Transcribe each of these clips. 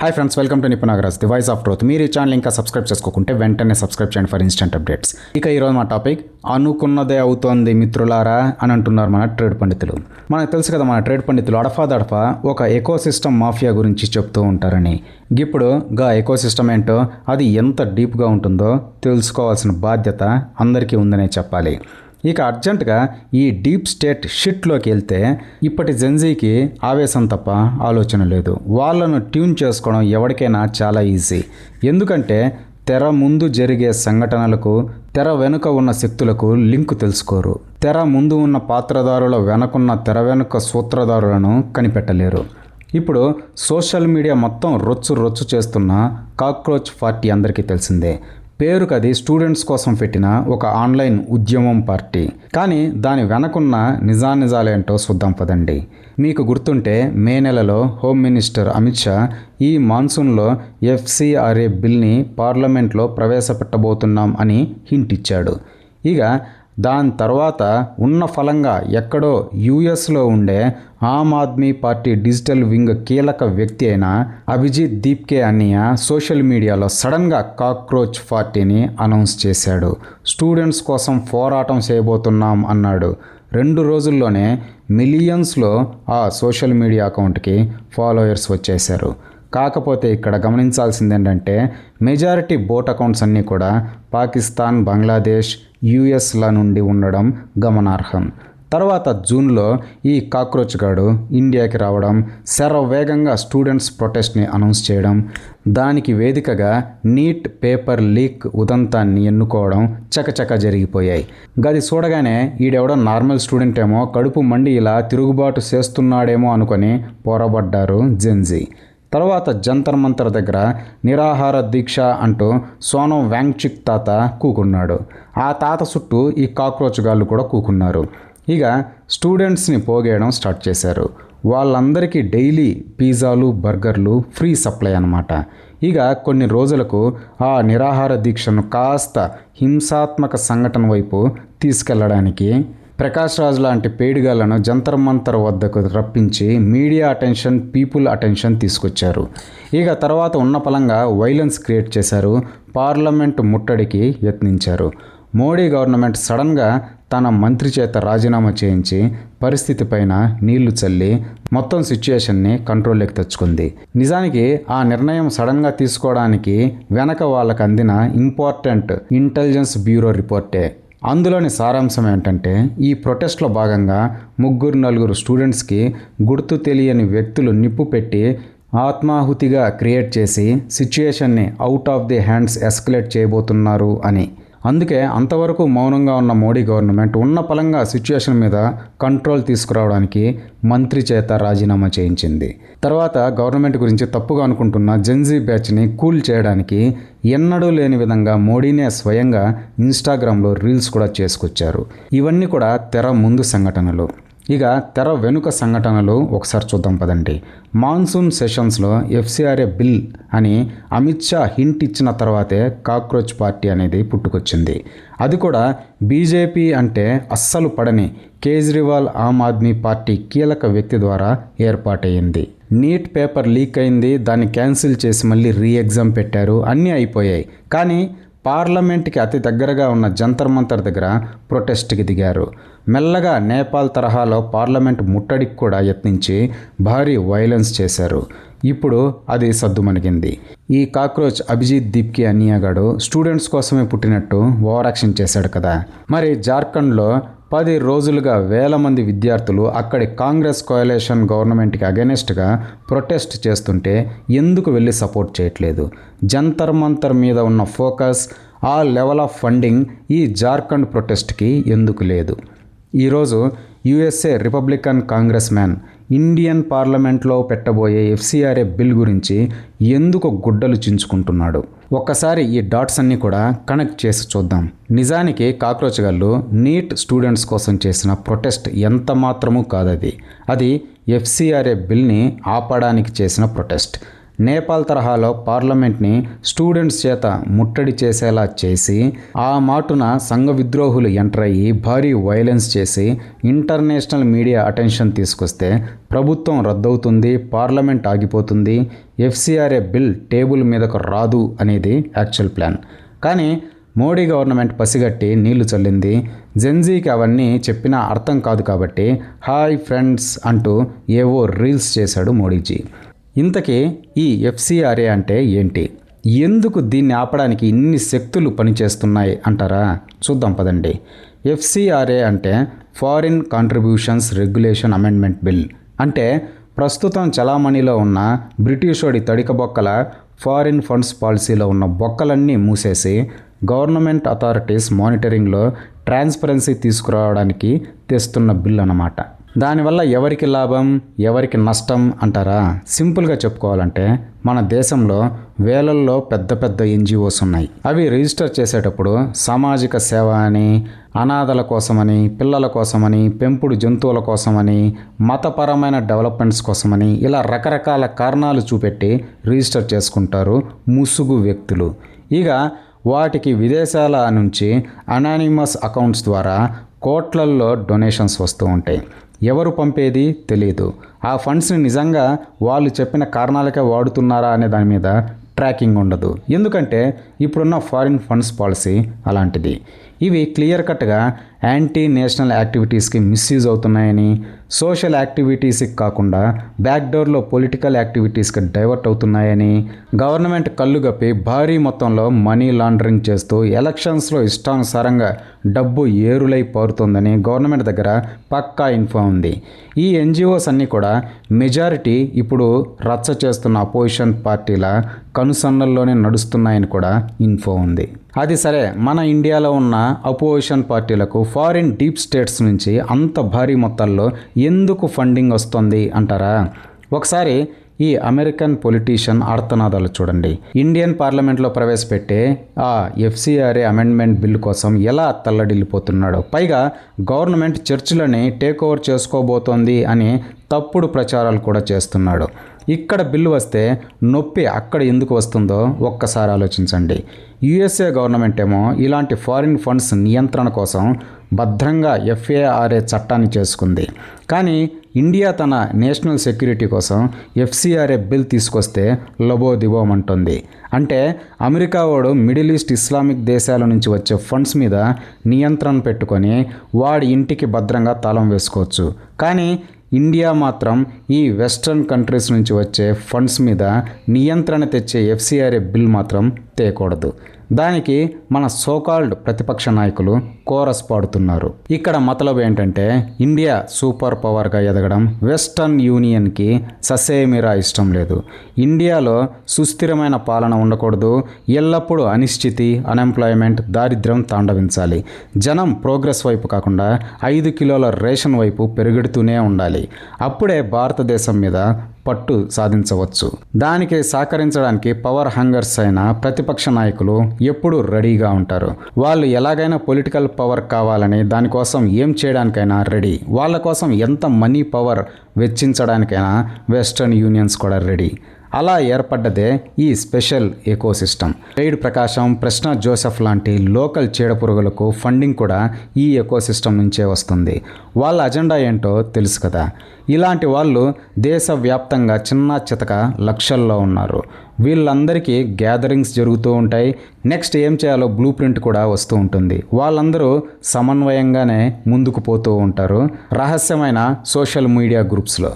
Hi friends, welcome to Nipun Nagaraj, the voice of truth. మీరు ఈ channel ఇంకా సబ్స్క్రైబ్ చేసుకోకుంటే వెంటనే సబ్స్క్రైబ్ చేయండి ఫర్ ఇన్స్టెంట్ అప్డేట్స్. ఇక ఈరోజు మా టాపిక్ అనుకున్నదే అవుతోంది మిత్రులారా అని అంటున్నారు మన ట్రేడ్ పండితులు. మనకు తెలుసు కదా, మన ట్రేడ్ పండితులు అడఫాదడఫా ఒక ఎకోసిస్టమ్ మాఫియా గురించి చెప్తూ ఉంటారని. ఇప్పుడు గా ఎకోసిస్టమ్ ఏంటో, అది ఎంత డీప్గా ఉంటుందో తెలుసుకోవాల్సిన బాధ్యత అందరికీ ఉందనే చెప్పాలి. ఇక అర్జెంటుగా ఈ డీప్ స్టేట్ షిట్లోకి వెళ్తే ఇప్పటి జెన్జీకి ఆవేశం తప్ప ఆలోచన లేదు. వాళ్ళను ట్యూన్ చేసుకోవడం ఎవరికైనా చాలా ఈజీ. ఎందుకంటే తెర ముందు జరిగే సంఘటనలకు తెర వెనుక ఉన్న శక్తులకు లింక్ తెలుసుకోరు. తెర ముందు ఉన్న పాత్రధారుల వెనకున్న తెర వెనుక సూత్రధారులను కనిపెట్టలేరు. ఇప్పుడు సోషల్ మీడియా మొత్తం రొచ్చు చేస్తున్న కాక్రోచ్ పార్టీ అందరికీ తెలిసిందే. పేరుకది స్టూడెంట్స్ కోసం పెట్టిన ఒక ఆన్లైన్ ఉద్యమం పార్టీ. కానీ దాని వెనకున్న నిజానిజాలేంటో చూద్దాం పదండి. మీకు గుర్తుంటే మే నెలలో హోమ్ మినిస్టర్ అమిత్ షా ఈ మాన్సూన్లో ఎఫ్సిఆర్ఏ బిల్ని పార్లమెంట్లో ప్రవేశపెట్టబోతున్నాం అని హింట్ ఇచ్చాడు. ఇక దాని తర్వాత ఉన్న ఫలంగా ఎక్కడో యుఎస్లో ఉండే Aam Aadmi party digital wing కీలక వ్యక్తి అయిన అభిజిత్ దీప్కే అన్నయ్య సోషల్ మీడియాలో సడన్గా కాక్రోచ్ పార్టీని అనౌన్స్ చేశాడు. స్టూడెంట్స్ కోసం పోరాటం చేయబోతున్నాం అన్నాడు. 2 రోజుల్లోనే మిలియన్స్లో ఆ సోషల్ మీడియా అకౌంట్కి ఫాలోయర్స్ వచ్చేశారు. కాకపోతే ఇక్కడ గమనించాల్సింది ఏంటంటే మెజారిటీ బోట్ అకౌంట్స్ అన్నీ కూడా పాకిస్తాన్, బంగ్లాదేశ్, యుఎస్ల నుండి ఉండడం గమనార్హం. తర్వాత జూన్లో ఈ కాక్రోచ్ గాడు ఇండియాకి రావడం, శరవేగంగా స్టూడెంట్స్ ప్రొటెస్ట్ని అనౌన్స్ చేయడం, దానికి వేదికగా నీట్ పేపర్ లీక్ ఉదంతాన్ని ఎన్నుకోవడం చకచక జరిగిపోయాయి. గది చూడగానే ఈడెవడో నార్మల్ స్టూడెంట్ ఏమో కడుపు మండి ఇలా తిరుగుబాటు చేస్తున్నాడేమో అనుకొని పోరాబడ్డారు జెన్జీ. తర్వాత జంతర్ మంతర్ దగ్గర నిరాహార దీక్ష అంటూ సోనం వాంగ్చుక్ తాత కూకున్నాడు. ఆ తాత చుట్టూ ఈ కాక్రోచ్ గాళ్ళు కూడా కూకున్నారు. ఇక స్టూడెంట్స్ని పోగేయడం స్టార్ట్ చేశారు. వాళ్ళందరికీ డైలీ పిజ్జాలు, బర్గర్లు ఫ్రీ సప్లై అన్నమాట. ఇక కొన్ని రోజులకు ఆ నిరాహార దీక్షను కాస్త హింసాత్మక సంఘటన వైపు తీసుకెళ్లడానికి ప్రకాష్ రాజ్ లాంటి పేడిగాళ్లను జంతర్ మంతర్ వద్దకు రప్పించి మీడియా అటెన్షన్, పీపుల్ అటెన్షన్ తీసుకొచ్చారు. ఇక తర్వాత ఉన్న పలంగా వైలెన్స్ క్రియేట్ చేశారు. పార్లమెంటు ముట్టడికి యత్నించారు. మోడీ గవర్నమెంట్ సడన్గా తన మంత్రి చేత రాజీనామా చేయించి పరిస్థితి పైన నీళ్లు చల్లి మొత్తం సిచ్యుయేషన్ని కంట్రోల్లోకి తెచ్చుకుంది. నిజానికి ఆ నిర్ణయం సడన్గా తీసుకోవడానికి వెనక వాళ్ళకు అందిన ఇంపార్టెంట్ ఇంటెలిజెన్స్ బ్యూరో రిపోర్టే. అందులోని సారాంశం ఏంటంటే ఈ ప్రొటెస్ట్లో భాగంగా 3-4 స్టూడెంట్స్కి గుర్తు తెలియని వ్యక్తులు నిప్పు పెట్టి ఆత్మాహుతిగా క్రియేట్ చేసి సిచ్యుయేషన్ని out of the hands escalate చేయబోతున్నారు అని. అందుకే అంతవరకు మౌనంగా ఉన్న మోడీ గవర్నమెంట్ ఉన్న పలంగా సిచ్యుయేషన్ మీద కంట్రోల్ తీసుకురావడానికి మంత్రి చేత రాజీనామా చేయించింది. తర్వాత గవర్నమెంట్ గురించి తప్పుగా అనుకుంటున్న జెన్జీ బ్యాచ్ని కూల్ చేయడానికి ఎన్నడూ లేని విధంగా మోడీనే స్వయంగా ఇన్స్టాగ్రామ్లో రీల్స్ కూడా చేసుకొచ్చారు. ఇవన్నీ కూడా తెర ముందు సంఘటనలు. ఇక తెర వెనుక సంఘటనలు ఒకసారి చూద్దాం పదండి. మాన్సూన్ సెషన్స్లో ఎఫ్సిఆర్ఏ బిల్ అని అమిత్ షా హింట్ ఇచ్చిన తర్వాతే కాక్రోచ్ పార్టీ అనేది పుట్టుకొచ్చింది. అది కూడా బీజేపీ అంటే అస్సలు పడని కేజ్రీవాల్ ఆమ్ ఆద్మీ పార్టీ కీలక వ్యక్తి ద్వారా ఏర్పాటయ్యింది. నీట్ పేపర్ లీక్ అయింది, దాన్ని క్యాన్సిల్ చేసి మళ్ళీ ఎగ్జామ్ పెట్టారు, అన్నీ అయిపోయాయి. కానీ పార్లమెంట్కి అతి దగ్గరగా ఉన్న జంతర్ మంతర్ దగ్గర ప్రొటెస్ట్కి దిగారు. మెల్లగా నేపాల్ తరహాలో పార్లమెంట్ ముట్టడికి కూడా యత్నించి భారీ వైలెన్స్ చేశారు. ఇప్పుడు అది సద్దుమణిగింది. ఈ కాక్రోచ్ అభిజిత్ దీప్కే అన్నయ్యగాడు స్టూడెంట్స్ కోసమే పుట్టినట్టు ఓవర్ యాక్షన్ చేశాడు కదా. మరి జార్ఖండ్లో 10 రోజులుగా వేల మంది విద్యార్థులు అక్కడి కాంగ్రెస్ కోయలేషన్ గవర్నమెంట్కి అగెనెస్ట్గా ప్రొటెస్ట్ చేస్తుంటే ఎందుకు వెళ్ళి సపోర్ట్ చేయట్లేదు? జంతర్ మంతర్ మీద ఉన్న ఫోకస్, ఆ లెవెల్ ఆఫ్ ఫండింగ్ ఈ జార్ఖండ్ ప్రొటెస్ట్కి ఎందుకు లేదు? ఈరోజు USA Republican Congress man Indian పార్లమెంట్లో పెట్టబోయే ఎఫ్సిఆర్ఏ బిల్ గురించి ఎందుకు గుడ్డలు చించుకుంటున్నాడు? ఒక్కసారి ఈ డాట్స్ అన్నీ కూడా కనెక్ట్ చేసి చూద్దాం. నిజానికి కాక్రోచ్ గాళ్ళు నీట్ స్టూడెంట్స్ కోసం చేసిన ప్రొటెస్ట్ ఎంత మాత్రమూ కాదది. అది ఎఫ్సిఆర్ఏ బిల్ని ఆపడానికి చేసిన ప్రొటెస్ట్. నేపాల్ తరహాలో పార్లమెంట్ని స్టూడెంట్స్ చేత ముట్టడి చేసేలా చేసి ఆ మాటున సంఘ విద్రోహులు ఎంటర్ అయ్యి భారీ వైలెన్స్ చేసి ఇంటర్నేషనల్ మీడియా అటెన్షన్ తీసుకొస్తే ప్రభుత్వం రద్దవుతుంది, పార్లమెంట్ ఆగిపోతుంది, ఎఫ్సిఆర్ఏ బిల్ టేబుల్ మీదకు రాదు అనేది యాక్చువల్ ప్లాన్. కానీ మోడీ గవర్నమెంట్ పసిగట్టి నీళ్లు చల్లింది. జెన్జీకి అవన్నీ చెప్పినా అర్థం కాదు కాబట్టి హాయ్ ఫ్రెండ్స్ అంటూ ఏవో రీల్స్ చేశాడు మోడీజీ. ఇంతకీ ఈ ఎఫ్సిఆర్ఏ అంటే ఏంటి, ఎందుకు దీన్ని ఆపడానికి ఇన్ని శక్తులు పనిచేస్తున్నాయి అంటారా? చూద్దాం పదండి. ఎఫ్సిఆర్ఏ అంటే foreign contributions regulation amendment bill. అంటే ప్రస్తుతం చలామణిలో ఉన్న బ్రిటిషోడి తడిక బొక్కల ఫారిన్ ఫండ్స్ పాలసీలో ఉన్న బొక్కలన్నీ మూసేసి గవర్నమెంట్ అథారిటీస్ మానిటరింగ్లో ట్రాన్స్పరెన్సీ తీసుకురావడానికి తెస్తున్న బిల్ అన్నమాట. దానివల్ల ఎవరికి లాభం, ఎవరికి నష్టం అంటారా? సింపుల్గా చెప్పుకోవాలంటే మన దేశంలో వేలల్లో పెద్ద పెద్ద ఎన్జిఓస్ ఉన్నాయి. అవి రిజిస్టర్ చేసేటప్పుడు సామాజిక సేవ అని, అనాథల కోసమని, పిల్లల కోసమని, పెంపుడు జంతువుల కోసమని, మతపరమైన డెవలప్మెంట్స్ కోసమని ఇలా రకరకాల కారణాలు చూపెట్టి రిజిస్టర్ చేసుకుంటారు ముసుగు వ్యక్తులు. ఇక వాటికి విదేశాల నుంచి అనానిమస్ అకౌంట్స్ ద్వారా కోట్లల్లో డొనేషన్స్ వస్తూ ఉంటాయి. ఎవరు పంపేది తెలియదు. ఆ ఫండ్స్ని నిజంగా వాళ్ళు చెప్పిన కారణాలకే వాడుతున్నారా అనే దాని మీద ట్రాకింగ్ ఉండదు. ఎందుకంటే ఇప్పుడున్న ఫారిన్ ఫండ్స్ పాలసీ అలాంటిది. ఇవి క్లియర్ కట్గా యాంటీ నేషనల్ యాక్టివిటీస్కి మిస్యూజ్ అవుతున్నాయని, సోషల్ యాక్టివిటీస్కి కాకుండా బ్యాక్డోర్లో పొలిటికల్ యాక్టివిటీస్కి డైవర్ట్ అవుతున్నాయని, గవర్నమెంట్ కళ్ళు గప్పి భారీ మొత్తంలో మనీ లాండరింగ్ చేస్తూ ఎలక్షన్స్లో ఇష్టానుసారంగా డబ్బు ఏరులై పారుతోందని గవర్నమెంట్ దగ్గర పక్కా ఇన్ఫో ఉంది. ఈ ఎన్జిఓస్ అన్నీ కూడా మెజారిటీ ఇప్పుడు రచ్చ చేస్తున్న అపోజిషన్ పార్టీల కనుసన్నల్లోనే నడుస్తున్నాయని కూడా ఇన్ఫో ఉంది. అది సరే, మన ఇండియాలో ఉన్న అపోజిషన్ పార్టీలకు ఫారిన్ డీప్ స్టేట్స్ నుంచి అంత భారీ మొత్తాల్లో ఎందుకు ఫండింగ్ వస్తుంది అంటారా? ఒకసారి ఈ అమెరికన్ పొలిటీషియన్ ఆర్తనాదాలు చూడండి. ఇండియన్ పార్లమెంట్లో ప్రవేశపెట్టే ఆ ఎఫ్సిఆర్ఏ అమెండ్మెంట్ బిల్ కోసం ఎలా తల్లడిల్లిపోతున్నాడో. పైగా గవర్నమెంట్ చర్చిలని టేక్ ఓవర్ చేసుకోబోతోంది అని తప్పుడు ప్రచారాలు కూడా చేస్తున్నాడు. ఇక్కడ బిల్లు వస్తే నొప్పి అక్కడ ఎందుకు వస్తుందో ఒక్కసారి ఆలోచించండి. యుఎస్ఏ గవర్నమెంట్ ఏమో ఇలాంటి ఫారిన్ ఫండ్స్ నియంత్రణ కోసం భద్రంగా ఎఫ్ఏఆర్ఏ చట్టాన్ని చేసుకుంది. కానీ ఇండియా తన నేషనల్ సెక్యూరిటీ కోసం ఎఫ్సిఆర్ఏ బిల్ తీసుకొస్తే లబోదిబోమంటుంది. అంటే అమెరికా వాడు మిడిల్ ఈస్ట్ ఇస్లామిక్ దేశాల నుంచి వచ్చే ఫండ్స్ మీద నియంత్రణ పెట్టుకొని వాడి ఇంటికి భద్రంగా తాళం వేసుకోవచ్చు. కానీ ఇండియా మాత్రం ఈ వెస్ట్రన్ కంట్రీస్ నుంచి వచ్చే ఫండ్స్ మీద నియంత్రణ తెచ్చే ఎఫ్సిఆర్ఏ బిల్ మాత్రం తేకూడదు. దానికి మన సోకాల్డ్ ప్రతిపక్ష నాయకులు కోరస్ పాడుతున్నారు. ఇక్కడ మతలబు ఏంటంటే ఇండియా సూపర్ పవర్గా ఎదగడం వెస్టర్న్ యూనియన్కి ససేమిరా ఇష్టం లేదు. ఇండియాలో సుస్థిరమైన పాలన ఉండకూడదు. ఎల్లప్పుడూ అనిశ్చితి, అన్ఎంప్లాయ్మెంట్, దారిద్ర్యం తాండవించాలి. జనం ప్రోగ్రెస్ వైపు కాకుండా 5 కిలోల రేషన్ వైపు పెరుగుతూనే ఉండాలి. అప్పుడే భారతదేశం మీద పట్టు సాధించవచ్చు. దానికి సహకరించడానికి పవర్ హంగర్స్ అయిన ప్రతిపక్ష నాయకులు ఎప్పుడూ రెడీగా ఉంటారు. వాళ్ళు ఎలాగైనా పొలిటికల్ పవర్ కావాలని దానికోసం ఏం చేయడానికైనా రెడీ. వాళ్ళ కోసం ఎంత మనీ పవర్ వెచ్చించడానికైనా వెస్టర్న్ యూనియన్స్ కూడా రెడీ. అలా ఏర్పడ్డదే ఈ స్పెషల్ ఎకోసిస్టమ్. పెయిడ్ ప్రకాశం, ప్రశ్న జోసెఫ్ లాంటి లోకల్ చీడపురుగులకు ఫండింగ్ కూడా ఈ ఎకోసిస్టమ్ నుంచే వస్తుంది. వాళ్ళ అజెండా ఏంటో తెలుసు కదా. ఇలాంటి వాళ్ళు దేశవ్యాప్తంగా చిన్న చితక లక్షల్లో ఉన్నారు. వీళ్ళందరికీ గ్యాదరింగ్స్ జరుగుతూ ఉంటాయి. నెక్స్ట్ ఏం చేయాలో బ్లూ ప్రింట్ కూడా వస్తూ ఉంటుంది. వాళ్ళందరూ సమన్వయంగానే ముందుకు పోతూ ఉంటారు రహస్యమైన సోషల్ మీడియా గ్రూప్స్లో.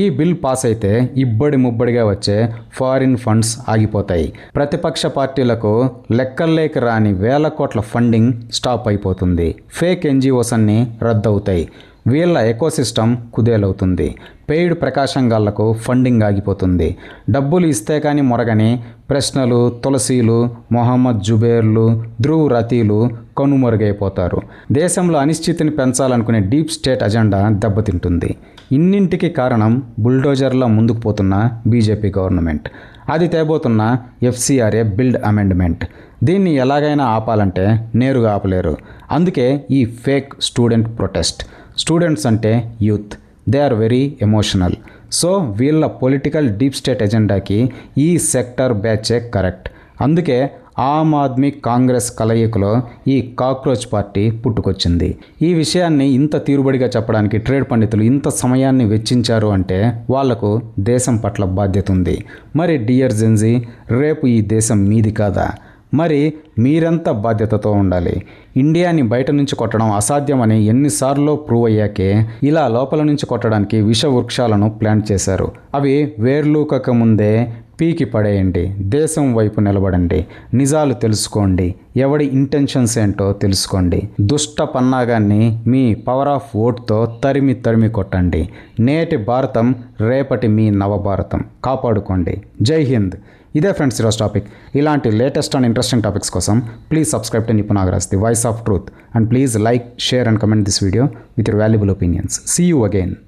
ఈ బిల్ పాస్ అయితే ఇబ్బడి ముబ్బడిగా వచ్చే ఫారిన్ ఫండ్స్ ఆగిపోతాయి. ప్రతిపక్ష పార్టీలకు లెక్కల్లేకి రాని వేల కోట్ల ఫండింగ్ స్టాప్ అయిపోతుంది. ఫేక్ ఎన్జిఓస్ అన్నీ రద్దవుతాయి. వీళ్ళ ఎకోసిస్టమ్ కుదేలవుతుంది. పెయిడ్ ప్రకాశంగాళ్లకు ఫండింగ్ ఆగిపోతుంది. డబ్బులు ఇస్తే కానీ మొరగని ప్రశ్నలు, తులసీలు, మొహమ్మద్ జుబేర్లు, ధ్రువ్ రతీలు కనుమరుగైపోతారు. దేశంలో అనిశ్చితిని పెంచాలనుకునే డీప్ స్టేట్ అజెండా దెబ్బతింటుంది. ఇన్నింటికి కారణం బుల్డోజర్లా ముందుకు పోతున్న బీజేపీ గవర్నమెంట్. అది తేబోతున్న ఎఫ్సిఆర్ఏ బిల్డ్ అమెండ్మెంట్. దీన్ని ఎలాగైనా ఆపాలంటే నేరుగా ఆపలేరు. అందుకే ఈ ఫేక్ స్టూడెంట్ ప్రొటెస్ట్. స్టూడెంట్స్ అంటే youth. They are very emotional. So వీళ్ళ పొలిటికల్ డీప్ స్టేట్ ఎజెండాకి ఈ సెక్టర్ బ్యాచే కరెక్ట్. అందుకే ఆమ్ ఆద్మీ కాంగ్రెస్ కలయికలో ఈ కాక్రోచ్ పార్టీ పుట్టుకొచ్చింది. ఈ విషయాన్ని ఇంత తీరుబడిగా చెప్పడానికి ట్రేడ్ పండితులు ఇంత సమయాన్ని వెచ్చించారు అంటే వాళ్లకు దేశం పట్ల బాధ్యత ఉంది. మరి డియర్ జెన్జీ, రేపు ఈ దేశం మీది కాదా? మరి మీరెంత బాధ్యతతో ఉండాలి? ఇండియాని బయట నుంచి కొట్టడం అసాధ్యమని ఎన్నిసార్లు ప్రూవ్ అయ్యాకే ఇలా లోపల నుంచి కొట్టడానికి విష వృక్షాలను ప్లాంట్ చేశారు. అవి వేర్లూకక ముందే పీకి పడేయండి. దేశం వైపు నిలబడండి. నిజాలు తెలుసుకోండి. ఎవడి ఇంటెన్షన్స్ ఏంటో తెలుసుకోండి. దుష్ట పన్నాగాన్ని మీ పవర్ ఆఫ్ ఓట్తో తరిమి కొట్టండి. నేటి భారతం రేపటి మీ నవభారతం. కాపాడుకోండి. జై హింద్. ఇదే ఫ్రెండ్స్ ఈరోజు టాపిక్. ఇలాంటి లేటెస్ట్ అండ్ ఇంట్రెస్టింగ్ టాపిక్స్ కోసం please subscribe to Nipu Nagaraj, the voice of truth, and please like, share and comment this video with your valuable opinions. See you again.